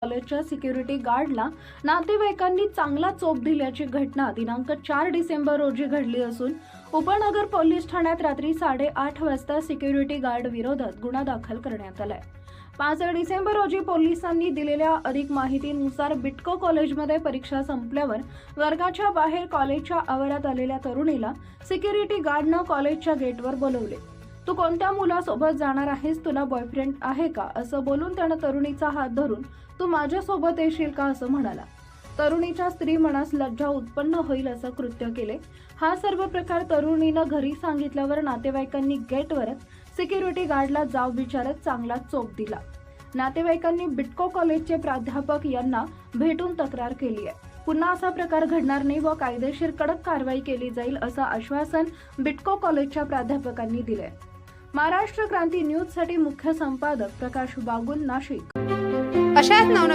कॉलेजच्या सिक्युरिटी गार्डला नातेवाईकांनी चांगला चोप दिल्याची घटना दिनांक 4 डिसेंबर रोजी घडली असून उपनगर पोलीस ठाण्यात रात्री 8:30 वाजता सिक्युरिटी गार्ड विरोधात गुन्हा दाखल करण्यात आलाय। 5 डिसेंबर रोजी पोलिसांनी दिलेल्या अधिक माहितीनुसार बिटको कॉलेजमध्ये परीक्षा संपल्यावर वर्गाच्या बाहेर कॉलेजच्या आवारात आलेल्या तरुणीला सिक्युरिटी गार्डनं कॉलेजच्या गेटवर बोलवले। तू कोणत्या मुलासोबत जाणार आहेस, तुला बॉयफ्रेंड आहे का, असं बोलून त्यानं तरुणीचा हात धरून तू माझ्यासोबत येशील का असं म्हणाला। तरुणीच्या स्त्री मनास लज्जा उत्पन्न होईल असं कृत्य केले। हा सर्व प्रकार तरुणीनं घरी सांगितल्यावर नातेवाईकांनी गेटवर सिक्युरिटी गार्डला जाब विचारत चांगला चोप दिला। नातेवाईकांनी बिटको कॉलेजचे प्राध्यापक यांना भेटून तक्रार केली आहे। पुन्हा असा प्रकार घडणार नाही व कायदेशीर कडक कारवाई केली जाईल असं आश्वासन बिटको कॉलेजच्या प्राध्यापकांनी दिले। महाराष्ट्र क्रांती न्यूज साठी मुख्य संपादक प्रकाश बागुल, नाशिक। अशाच